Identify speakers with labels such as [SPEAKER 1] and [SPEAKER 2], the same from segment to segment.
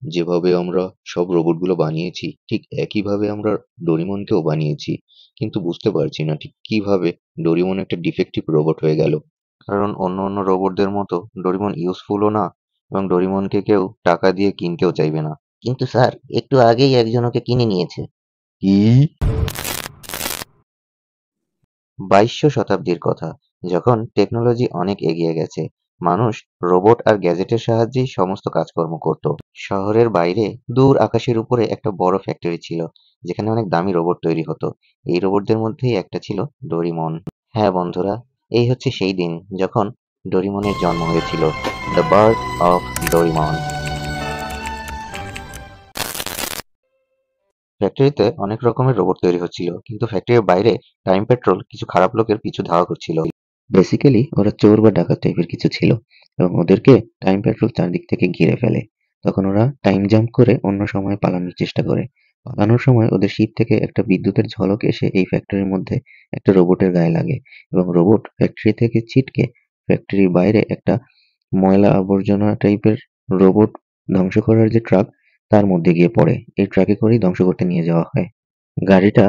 [SPEAKER 1] যেভাবে আমরা সব রোবটগুলো বানিয়েছি ঠিক একইভাবে আমরা ডোরিমনকেও বানিয়েছি, কিন্তু বুঝতে পারছি না ঠিক কিভাবে ডোরিমন একটা ডিফেক্টিভ রোবট হয়ে গেল। কারণ অন্য অন্য রোবটদের মতো ডোরিমন ইউজফুলও না, এবং ডোরিমনকে কেউ টাকা দিয়ে কিনতেও চাইবে না।
[SPEAKER 2] কিন্তু স্যার, একটু আগেই একজন ওকে কিনে নিয়েছে।
[SPEAKER 1] কি?
[SPEAKER 2] 22শো শতাব্দীর কথা, যখন টেকনোলজি অনেক এগিয়ে গেছে, মানুষ রোবট আর গ্যাজেটের সাহায্যেই সমস্ত কাজকর্ম করত। শহরের বাইরে দূর আকাশের উপরে একটা বড় ফ্যাক্টরি ছিল, যেখানে অনেক দামি রোবট তৈরি হতো। এই রোবটদের মধ্যেই একটা ছিল ডোরিমন। হ্যাঁ বন্ধুরা, এই হচ্ছে সেই দিন যখন ডোরিমনের জন্ম হয়েছিল, দ্য বার্থ অফ ডোরিমন। ফ্যাক্টরিতে অনেক রকমের রোবট তৈরি হচ্ছিল, কিন্তু ফ্যাক্টরির বাইরে টাইম পেট্রোল কিছু খারাপ লোকের পিছু ধাওয়া করছিল। বেসিক্যালি ওরা চোর বা ডাকাত টাইপের কিছু ছিল, এবং ওদেরকে টাইম পেট্রোল চারদিক থেকে ঘিরে ফেলে। তখন ওরা টাইম জাম্প করে অন্য সময় পালানোর চেষ্টা করে। পালানোর সময় ওদের শীত থেকে একটা বিদ্যুতের ঝলক এসে এই ফ্যাক্টরির মধ্যে একটা রোবটের গায়ে লাগে, এবং রোবট ফ্যাক্টরি থেকে ছিটকে ফ্যাক্টরির বাইরে একটা ময়লা আবর্জনা টাইপের রোবট ধ্বংস করার যে ট্রাক, তার মধ্যে গিয়ে পড়ে। এই ট্রাকে করেই ধ্বংস করতে নিয়ে যাওয়া হয়। গাড়িটা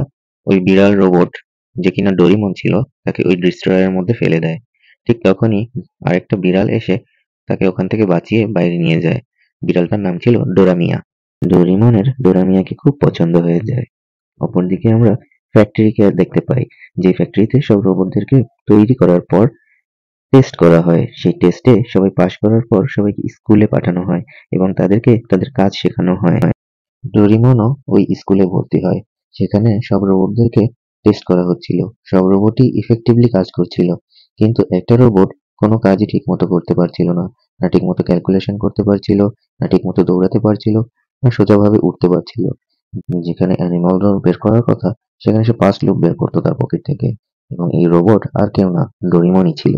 [SPEAKER 2] ওই বিড়াল রোবট, যে কিনা ডোরিমন ছিল, তাকে ওই ডিস্ট্রয়ারের মধ্যে ফেলে দেয়। ঠিক তখনই আরেকটা বিড়াল এসে তাকে ওখান থেকে বাঁচিয়ে বাইরে নিয়ে যায়। বিড়ালটার নাম ছিল ডোরামিয়া। ডোরিমনের ডোরামিয়াকে খুব পছন্দ হয়ে যায়। অপরদিকে আমরা ফ্যাক্টরিকে দেখতে পাই, যে ফ্যাক্টরিতে সব রোবটদেরকে তৈরি করার পর টেস্ট করা হয়। সেই টেস্টে সবাই পাশ করার পর সবাইকে স্কুলে পাঠানো হয়, এবং তাদেরকে তাদের কাজ শেখানো হয়। ডোরিমনও ওই স্কুলে ভর্তি হয়। সেখানে সব রোবটদেরকে টেস্ট করা হচ্ছিল। সব রোবটই ইফেক্টিভলি কাজ করছিল, কিন্তু একটা রোবট কোনো কাজই ঠিকমতো করতে পারছিল না। না ঠিকমতো ক্যালকুলেশন করতে পারছিল, না ঠিকমতো দৌড়াতে পারছিল, না সোজাভাবে উঠতে পারছিল। যেখানে অ্যানিমাল লুপ বের করার কথা, সেখানে সে পাঁচ লুপ বের করতো তার পকেট থেকে। এবং এই রোবট আর কেউ না, ডোরিমনই ছিল।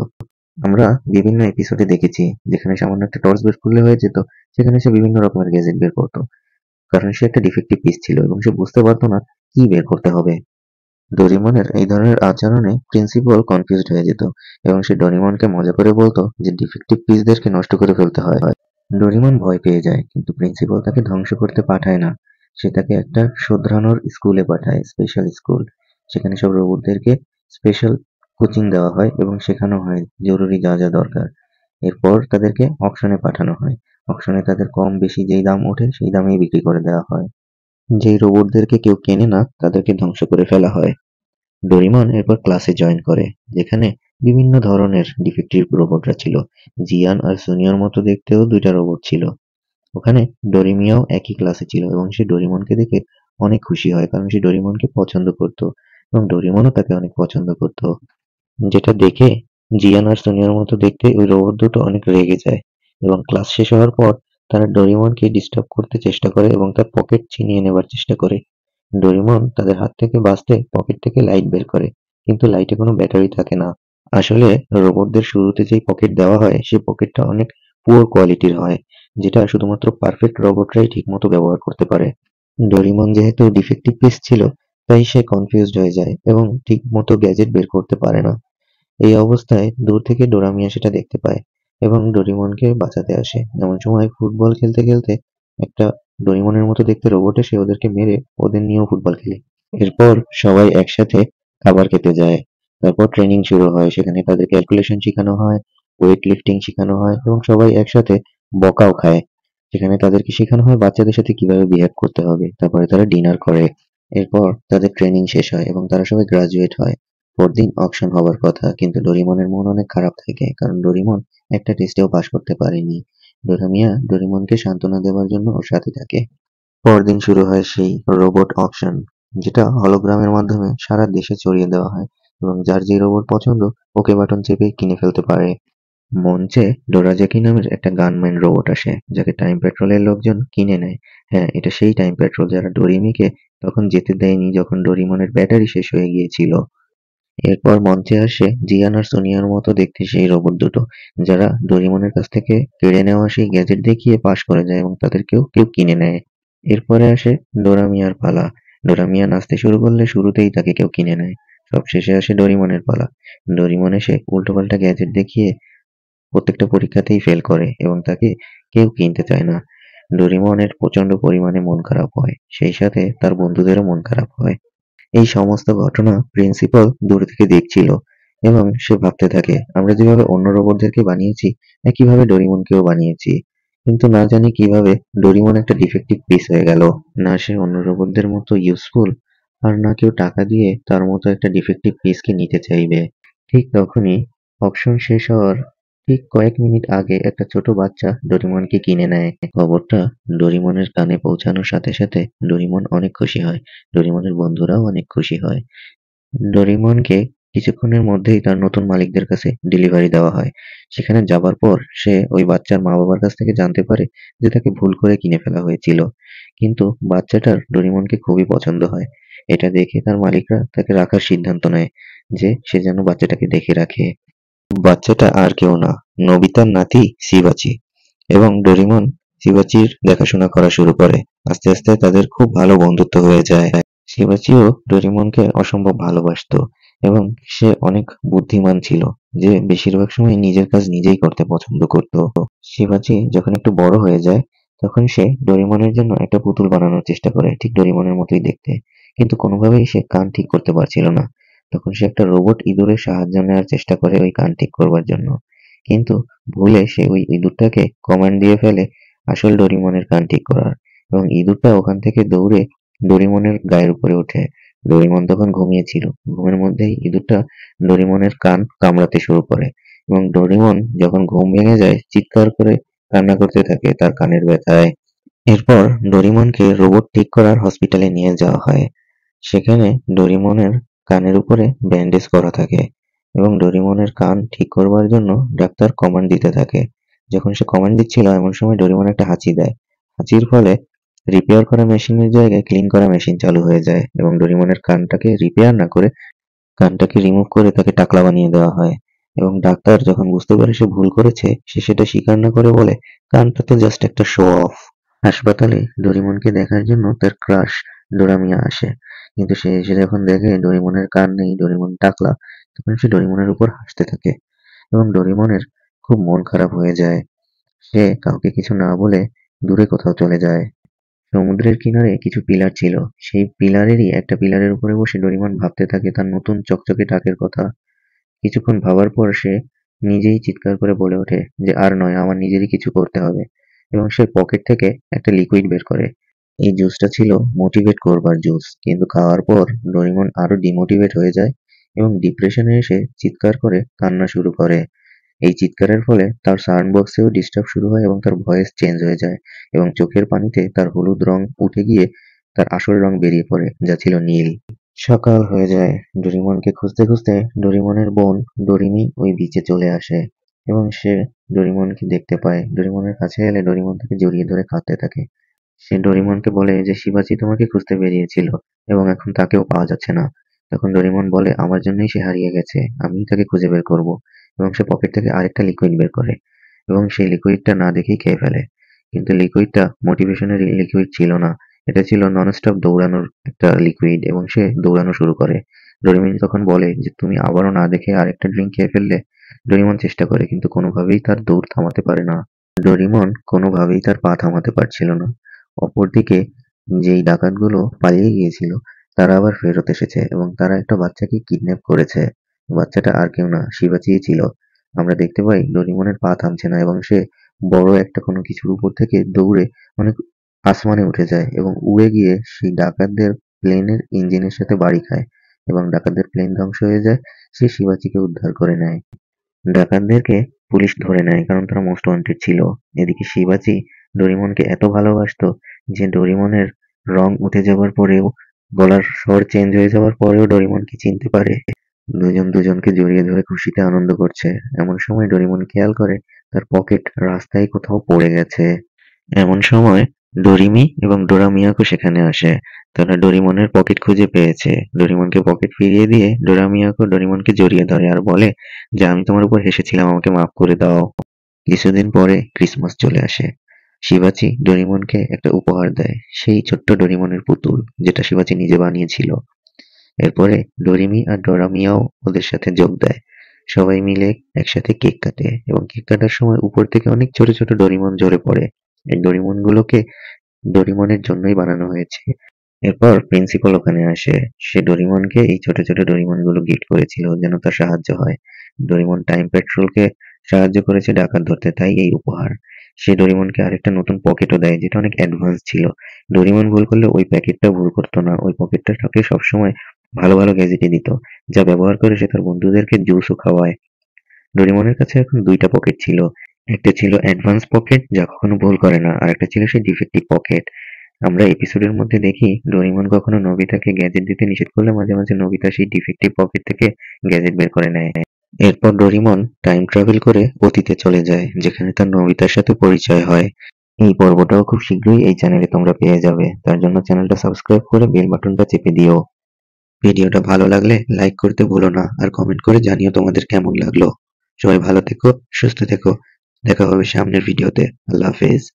[SPEAKER 2] আমরা বিভিন্ন এপিসোডে দেখেছি যেখানে সামান্য একটা টর্চ বের করলে হয়ে যেত, সেখানে সে বিভিন্ন রকমের গ্যাজেট বের করতো। কারণ সে একটা ডিফেক্টিভ পিস ছিল এবং সে বুঝতে পারতো না কি বের করতে হবে। ডোরিমনের এই ধরনের আচরণে প্রিন্সিপাল কনফিউজড হয়ে যেত, এবং সে ডোরিমনকে মজা করে বলতো যে ডিফেক্টিভ পিসদেরকে নষ্ট করে ফেলতে হয়। ডোরিমন ভয় পেয়ে যায়, কিন্তু প্রিন্সিপাল তাকে ধ্বংস করতে পাঠায় না। সে তাকে একটা শোধরানোর স্কুলে পাঠায়, স্পেশাল স্কুল। সেখানে সব রোবটদেরকে স্পেশাল কোচিং দেওয়া হয় এবং শেখানো হয় জরুরি যা যা দরকার। এরপর তাদেরকে অকশনে পাঠানো হয়। অকশনে তাদের কম বেশি যেই দাম ওঠে সেই দামেই বিক্রি করে দেওয়া হয়। যেই রোবটদেরকে কেউ কেনে না তাদেরকে ধ্বংস করে ফেলা হয়। ডোরিমন এরপর ক্লাসে জয়েন করে, যেখানে বিভিন্ন ধরনের ডিফেক্টিভ রোবটরা ছিল। জিয়ান আর সুনিয়র মতো দেখতেও দুইটা রোবট ছিল। ওখানে ডোরিমিয়াও একই ক্লাসে ছিল, এবং সে ডোরিমনকে দেখে অনেক খুশি হয়, কারণ সে ডোরিমনকে পছন্দ করত, এবং ডোরিমনও তাকে অনেক পছন্দ করত। যেটা দেখে জিয়ান আর সুনিয়র মতো দেখতে ওই রোবট দুটো অনেক রেগে যায়, এবং ক্লাস শেষ হওয়ার পর তারা ডোরিমনকে ডিস্টার্ব করতে চেষ্টা করে এবং তার পকেট ছিনিয়ে নেবার চেষ্টা করে। ডোরিমন তাদের হাত থেকে বাঁচতে পকেট থেকে লাইট বের করে, কিন্তু লাইটে কোনো ব্যাটারি থাকে না। আসলে রোবটদের শুরুতে যেই পকেট দেওয়া হয় সেই পকেটটা অনেক পুয়ার কোয়ালিটির হয়, যেটা শুধুমাত্র পারফেক্ট রোবটরাই ঠিকমতো ব্যবহার করতে পারে। ডোরিমন যেহেতু ডিফেক্টিভ পিস ছিল, তাই সে কনফিউজড হয়ে যায় এবং ঠিকমতো গ্যাজেট বের করতে পারে না। এই অবস্থায় দূর থেকে ডোরামিয়া সেটা দেখতে পায় এবং ডোরিমনকে বাঁচাতে আসে। এমন সময় ফুটবল খেলতে খেলতে একটা ডোরিমনের মতো দেখতে রোবট এসে ওদেরকে মেরে ওদের নিয়েও ফুটবল খেলে। এরপর সবাই একসাথে খাবার খেতে যায়। তারপর ট্রেনিং শুরু হয়, সেখানে তাদের ক্যালকুলেশন শেখানো হয়, ওয়েট লিফটিং শেখানো হয়, এবং সবাই একসাথে বকাও খায়। সেখানে তাদেরকে শেখানো হয় বাচ্চাদের সাথে কিভাবে বিহেভ করতে হবে। তারপরে তারা ডিনার করে। এরপর তাদের ট্রেনিং শেষ হয় এবং তারা সবাই গ্রাজুয়েট হয়। পরদিন অকশন হবার কথা, কিন্তু ডোরিমনের মন অনেক খারাপ থাকে, কারণ ডোরিমন একটা টেস্টেও পাশ করতে পারেনি। ডোরামিয়া ডোরিমনকে সান্ত্বনা দেওয়ার জন্য ওর সাথে থাকে। পরদিন শুরু হয় সেই রোবট অকশন, যেটা হলোগ্রামের মাধ্যমে সারা দেশে ছড়িয়ে দেওয়া হয়, এবং যার যে রোবট পছন্দ ওকে বাটন চেপে কিনে ফেলতে পারে। মঞ্চে ডোরাজেকি নামের একটা গানম্যান রোবট আসে, যাকে টাইম পেট্রোলের লোকজন কিনে নেয়। হ্যাঁ, এটা সেই টাইম পেট্রোল যারা ডোরিমিকে তখন যেতে দেয়নি যখন ডোরিমনের ব্যাটারি শেষ হয়ে গিয়েছিল। এরপর মঞ্চে আসে জিয়ান আর সোনিয়ার মতো দেখতে সেই রোবট দুটো, যারা ডোরিমনের কাছ থেকে কেড়ে নেওয়া সেই গ্যাজেট দেখিয়ে পাশ করে যায় এবং তাদেরকেও কেউ কিনে নেয়। এরপরে আসে ডোরামিয়ার পালা। ডোরামিয়া নাচতে শুরু করলে শুরুতেই তাকে কেউ কিনে নেয়। সবশেষে আসে ডোরিমনের পালা। ডোরিমন এসে উল্টোপাল্টা গ্যাজেট দেখিয়ে প্রত্যেকটা পরীক্ষাতেই ফেল করে এবং তাকে কেউ কিনতে চায় না। ডোরিমনের প্রচন্ড পরিমাণে মন খারাপ হয়, সেই সাথে তার বন্ধুদেরও মন খারাপ হয়। এই সমস্ত ঘটনা প্রিন্সিপাল দূর থেকে দেখছিল এবং সে ভাবতে থাকে, আমরা যেভাবে অন্য রোবটদেরকে বানিয়েছি একইভাবে ডোরিমনকেও বানিয়েছি, কিন্তু না জানি কিভাবে ডোরিমন একটা ডিফেক্টিভ পিস হয়ে গেল। না সে অন্য রোবটদের মতো ইউজফুল, আর না কেউ টাকা দিয়ে তার মতো একটা ডিফেক্টিভ পিসকে নিতে চাইবে। ঠিক তখনই অকশন শেষ হওয়ার ঠিক কয়েক মিনিট আগে একটা ছোট বাচ্চা ডোরিমনকে কিনে নেয়। খবরটা ডোরিমনের কানে পৌঁছানোর সাথে সাথে ডোরিমন অনেক খুশি হয়, ডোরিমনের বন্ধুরাও অনেক খুশি হয়। ডোরিমনকে কিছুক্ষণের মধ্যেই তার নতুন মালিকদের কাছে ডেলিভারি দেওয়া হয়। সেখানে যাবার পর সে ওই বাচ্চার মা-বাবার কাছ থেকে জানতে পারে যে তাকে ভুল করে কিনে ফেলা হয়েছিল। কিন্তু বাচ্চাটার ডোরিমনকে খুবই পছন্দ হয়। এটা দেখে তার মালিকরা তাকে রাখার সিদ্ধান্ত নেয় যে সে যেন বাচ্চাটাকে দেখে রাখে। বাচ্চাটা আর কেউ না, নোবিতার নাতি শিবাচি। এবং ডোরিমন শিবাচির দেখাশোনা করা শুরু করে। আস্তে আস্তে তাদের খুব ভালো বন্ধুত্ব হয়ে যায়। শিবাচিও ডোরিমনকে অসম্ভব ভালোবাসতো এবং সে অনেক বুদ্ধিমান ছিল, যে বেশিরভাগ সময় নিজের কাজ নিজেই করতে পছন্দ করত। শিবাচি যখন একটু বড় হয়ে যায় তখন সে ডোরিমনের জন্য একটা পুতুল বানানোর চেষ্টা করে, ঠিক ডোরিমনের মতোই দেখতে, কিন্তু কোনোভাবেই সে কান ঠিক করতে পারছিল না। তখন সে একটা রোবট ইঁদুরের সাহায্য নেওয়ার চেষ্টা করে ওই কান ঠিক করবার জন্য, কিন্তু ভুলে সে ওই ইঁদুরটাকে কমান্ড দিয়ে ফেলে আসল ডোরিমনের কান ঠিক করার, এবং ইঁদুরটা ওখান থেকে দৌড়ে ডোরিমনের গায়ের উপরে ওঠে। ডোরিমন তখন ঘুমিয়েছিল, ঘুমের মধ্যেই ইঁদুরটা ডোরিমনের কান কামড়াতে শুরু করে এবং ডোরিমন যখন ঘুম ভেঙে যায় চিৎকার করে কান্না করতে থাকে তার কানের ব্যথায়। এরপর ডোরিমনকে রোবট ঠিক করার হসপিটালে নিয়ে যাওয়া হয়। সেখানে ডোরিমনের কানের উপরে ব্যান্ডেজ করা থাকে এবং ডোরিমনের কান ঠিক করবার জন্য ডাক্তার কমান্ড দিতে থাকে। যখন সে কমান্ড দিচ্ছিল এমন সময় ডোরিমন একটা হাঁচি দেয়। হাঁচির ফলে রিপেয়ার করা মেশিনের জায়গায় ক্লিন করা মেশিন চালু হয়ে যায় এবং ডোরিমনের কানটাকে রিপেয়ার না করে কানটাকে রিমুভ করে তাকে টাকলা বানিয়ে দেওয়া হয়। এবং ডাক্তার যখন বুঝতে পারে সে ভুল করেছে, সে সেটা স্বীকার না করে বলে কানটা তো জাস্ট একটা শো অফ। হাসপাতালে ডোরিমনকে দেখার জন্য তার ক্রাশ ডোরামিয়া আসে, কিন্তু সে এসে যখন দেখে ডোরিমনের কান নেই, ডোরিমন টাকলা, তখন সে ডোরিমনের উপর হাসতে থাকে এবং ডোরিমনের খুব মন খারাপ হয়ে যায়। সে কাউকে কিছু না বলে দূরে কোথাও চলে যায়। সমুদ্রের কিনারে কিছু পিলার ছিল, সেই পিলারেরই একটা পিলারের উপরে বসে ডোরিমন ভাবতে থাকে তার নতুন চকচকে টাকের কথা। কিছুক্ষণ ভাবার পর সে নিজেই চিৎকার করে বলে ওঠে যে আর নয়, আমার নিজেরই কিছু করতে হবে, এবং সে পকেট থেকে একটা লিকুইড বের করে। এই জুসটা ছিল মোটিভেট করবার জুস, কিন্তু খাওয়ার পর ডোরিমন আরো ডিমোটিভেট হয়ে যায় এবং ডিপ্রেশনে এসে চিৎকার করে কান্না শুরু করে। এই চিৎকারের ফলে তার সাউন্ড বক্সেও ডিস্টার্ব শুরু হয় এবং তার ভয়েস চেঞ্জ হয়ে যায় এবং চোখের পানিতে তার হলুদ রং উঠে গিয়ে তার আসল রং বেরিয়ে পড়ে, যা ছিল নীল। সকাল হয়ে যায়। ডোরিমনকে খুঁজতে খুঁজতে ডোরিমনের বোন ডোরিমি ওই বিচে চলে আসে এবং সে ডোরিমনকে দেখতে পায়। ডোরিমনের কাছে এলে ডোরিমন তাকে জড়িয়ে ধরে কাঁদতে থাকে। সে ডোরিমনকে বলে যে শিবাচি তোমাকে খুঁজতে বেরিয়েছিল এবং এখন তাকেও পাওয়া যাচ্ছে না। তখন ডোরিমন বলে আমার জন্যই সে হারিয়ে গেছে, আমিই তাকে খুঁজে বের করব, এবং সে পকেট থেকে আরেকটা লিকুইড বের করে এবং সেই লিকুইডটা না দেখেই খেয়ে ফেলে। কিন্তু লিকুইডটা মোটিভেশনের লিকুইড ছিল না, এটা ছিল ননস্টপ দৌড়ানোর একটা লিকুইড, এবং সে দৌড়ানো শুরু করে। ডোরিমন তখন বলে যে তুমি আবারও না দেখে আরেকটা ড্রিঙ্ক খেয়ে ফেললে। ডোরিমন চেষ্টা করে কিন্তু কোনোভাবেই তার দৌড় থামাতে পারে না। ডোরিমন কোনোভাবেই তার পা থামাতে পারছিল না। অপরদিকে যেই ডাকাতগুলো পালিয়ে গিয়েছিল তারা আবার ফেরত এসেছে এবং তারা একটা বাচ্চাকে কিডন্যাপ করেছে। বাচ্চাটা আর কেউ না, শিবাচিই ছিল। আমরা দেখতে পাই ডোরিমনের পা থামছে না এবং সে বড় একটা কোনো কিছুর উপর থেকে দৌড়ে অনেক আসমানে উঠে যায় এবং উড়ে গিয়ে সেই ডাকাতদের প্লেনের ইঞ্জিনের সাথে বাড়ি খায় এবং ডাকাতদের প্লেন ধ্বংস হয়ে যায়। সে শিবাচিকে উদ্ধার করে নেয়। ডাকাতদেরকে পুলিশ ধরে নেয় কারণ তারা মোস্ট ওয়ান্টেড ছিল। এদিকে শিবাচি ডোরিমনকে এত ভালোবাসতো যে ডোরিমনের রং উঠে যাবার পরেও, গলার স্বর চেঞ্জ হয়ে যাওয়ার পরেও ডোরিমনকে চিনতে পারে। দুজন দুজনকে জড়িয়ে ধরে খুশিতে আনন্দ করছে। এমন সময় ডোরিমন খেয়াল করে তার পকেট রাস্তায় কোথাও পড়ে গেছে। এমন সময় ডোরিমি এবং ডোরামিয়াকো সেখানে আসে। তারা ডোরিমনের পকেট খুঁজে পেয়েছে। ডোরিমনকে পকেট ফিরিয়ে দিয়ে ডোরামিয়াকো ডোরিমনকে জড়িয়ে ধরে আর বলে যে আমি তোমার উপর হেসেছিলাম, আমাকে মাফ করে দাও। কিছুদিন পরে ক্রিসমাস চলে আসে। শিবাচি ডোরিমনকে একটা উপহার দেয়, সেই ছোট্ট ডোরিমনের পুতুল, যেটা শিবাচি নিজে বানিয়েছিল। এরপরে ডোরিমি আর ডোরামিয়াও ওদের সাথে যোগ দেয়। সবাই মিলে একসাথে কেক কাটে এবং কেক কাটার সময় উপর থেকে অনেক ছোট ছোট ডোরিমন ঝরে পড়ে। এই ডোরিমনগুলোকে ডোরিমনের জন্যই বানানো হয়েছে। এরপর প্রিন্সিপাল ওখানে আসে। সে ডোরিমনকে এই ছোট ছোট ডোরিমনগুলো গিফট করেছিল যেন তার সাহায্য হয়। ডোরিমন টাইম পেট্রোলকে সাহায্য করেছে ডাকাত ধরতে, তাই এই উপহার। সে ডোরিমনকে আরেকটা নতুন পকেটও দেয় যেটা অনেক অ্যাডভান্স ছিল। ডোরিমন ভুল করলে ওই প্যাকেটটা ভুল করতো না, ওই পকেটটাকে সবসময় ভালো ভালো গ্যাজেটই দিত, যা ব্যবহার করে সে তার বন্ধুদেরকে জুসও খাওয়ায়। ডোরিমনের কাছে এখন দুইটা পকেট ছিল। একটা ছিল অ্যাডভান্স পকেট যা কখনো ভুল করে না, আর একটা ছিল সেই ডিফেক্টিভ পকেট। আমরা এপিসোডের মধ্যে দেখি ডোরিমন কখনো নোবিতাকে গ্যাজেট দিতে নিষেধ করলে মাঝে মাঝে নোবিতা সেই ডিফেক্টিভ পকেট থেকে গ্যাজেট বের করে নেয়। এরপর ডোরিমন টাইম ট্রাভেল করে অতীতে চলে যায় যেখানে তার নোবিতার সাথে পরিচয় হয়। এই পর্বটাও খুব শীঘ্রই এই চ্যানেলে তোমরা পেয়ে যাবে, তার জন্য চ্যানেলটা সাবস্ক্রাইব করে বেল বাটনটা চেপে দিও। ভিডিওটা ভালো লাগলে লাইক করতে ভুলো না, আর কমেন্ট করে জানিও তোমাদের কেমন লাগলো। সবাই ভালো থেকো, সুস্থ থেকো। দেখা হবে সামনের ভিডিওতে। আল্লাহ হাফেজ।